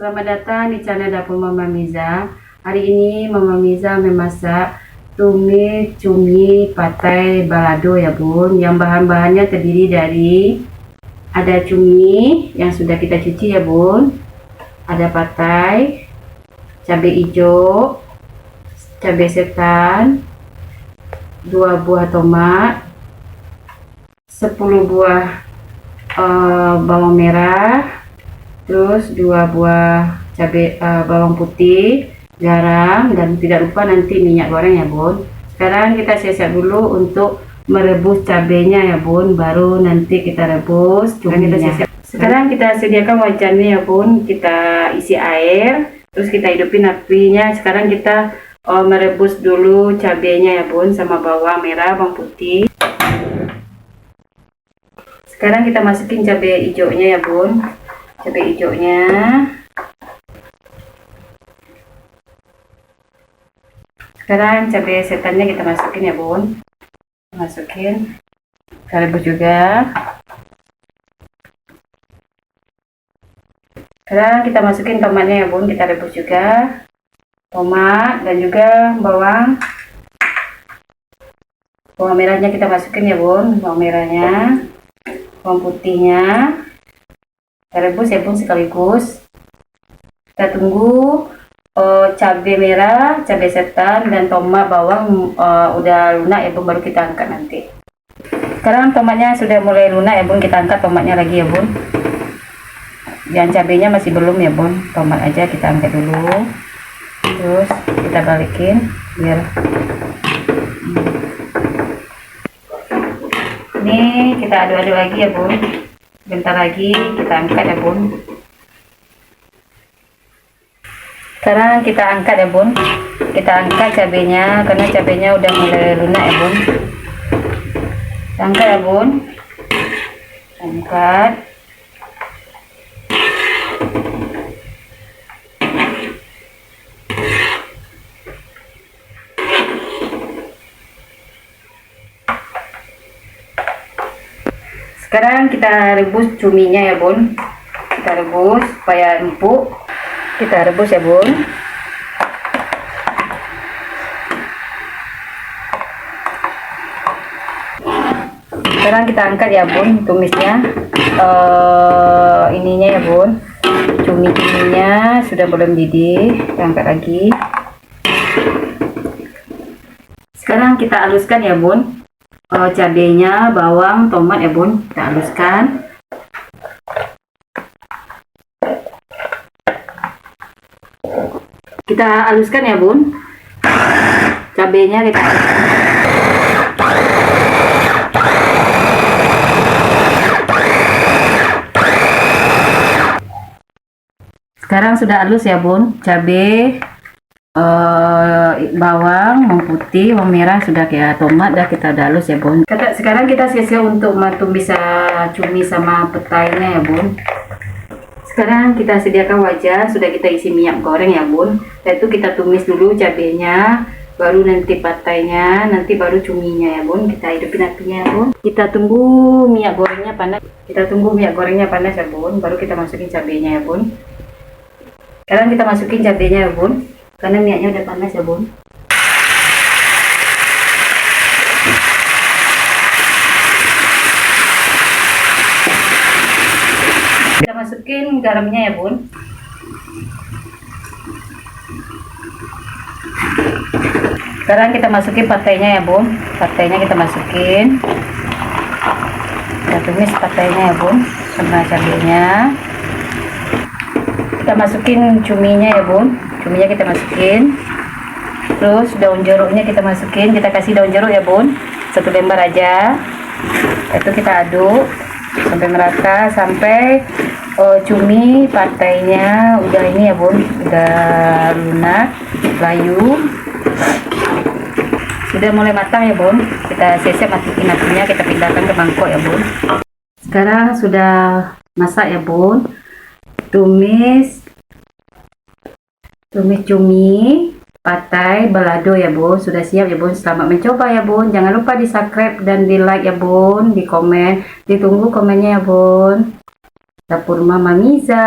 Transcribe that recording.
Selamat datang di channel Dapur Mama Miza. Hari ini Mama Miza memasak tumis cumi patai balado ya bun. Yang bahan-bahannya terdiri dari ada cumi yang sudah kita cuci ya bun, ada patai, cabai hijau, cabai setan, 2 buah tomat, 10 buah bawang merah, terus 2 buah cabai bawang putih, garam, dan tidak lupa nanti minyak goreng ya bun. Sekarang kita siap-siap dulu untuk merebus cabenya ya bun, baru nanti kita rebus cuminya. Sekarang kita sediakan wajannya ya bun, kita isi air, terus kita hidupin apinya. Sekarang kita merebus dulu cabenya ya bun, sama bawang merah, bawang putih. Sekarang kita masukin cabai hijaunya ya bun, cabai hijaunya. Sekarang cabai setannya kita masukin ya bun, masukin, kita rebus juga. Sekarang kita masukin tomatnya ya bun, kita rebus juga, tomat dan juga bawang merahnya kita masukin ya bun, bawang merahnya, bawang putihnya. Kita rebus ya bun sekaligus. Kita tunggu cabai merah, cabai setan, dan tomat bawang udah lunak ya bun, baru kita angkat nanti. Sekarang tomatnya sudah mulai lunak ya bun, kita angkat tomatnya lagi ya bun. Yang cabainya masih belum ya bun, tomat aja kita angkat dulu. Terus kita balikin biar ini kita aduk-aduk lagi ya bun. Bentar lagi kita angkat ya bun. Sekarang kita angkat ya bun, kita angkat cabenya karena cabenya udah mulai lunak ya bun. Kita angkat ya bun, angkat. Sekarang kita rebus cuminya ya bun, kita rebus supaya empuk. Kita rebus ya bun. Sekarang kita angkat ya bun tumisnya, ininya ya bun, cumi-cuminya sudah belum mendidih, kita angkat lagi. Sekarang kita haluskan ya bun, cabenya, bawang, tomat ya bun, kita haluskan. Kita haluskan ya bun, cabenya kita sekarang sudah halus ya bun, cabai, bawang putih, bawang merah sudah, kayak tomat dah kita udah halus ya bun. Sekarang kita siap-siap untuk tumis cumi sama petainya ya bun. Sekarang kita sediakan wajan, sudah kita isi minyak goreng ya bun. Setelah itu kita tumis dulu cabenya, baru nanti patainya, nanti baru cuminya ya bun. Kita hidupin apinya ya bun. Kita tunggu minyak gorengnya panas. Kita tunggu minyak gorengnya panas ya bun, baru kita masukin cabenya ya bun. Sekarang kita masukin cabenya ya bun, karena minyaknya udah panas ya bun. Kita masukin garamnya ya bun. Sekarang kita masukin patainya ya bun, patainya kita masukin. Kita tumis patainya ya bun sama cabenya. Kita masukin cuminya ya bun, cuminya kita masukin. Terus daun jeruknya kita masukin, kita kasih daun jeruk ya bun, 1 lembar aja. Itu kita aduk sampai merata, sampai cumi patainya udah ini ya bun, udah lunak, layu, sudah mulai matang ya bun. Kita siap-siap matikan apinya, kita pindahkan ke mangkok ya bun. Sekarang sudah masak ya bun, tumis cumi patai balado ya bun, sudah siap ya bun. Selamat mencoba ya bun, jangan lupa di subscribe dan di like ya bun, di komen, ditunggu komennya ya bun. Dapur Mama Miza.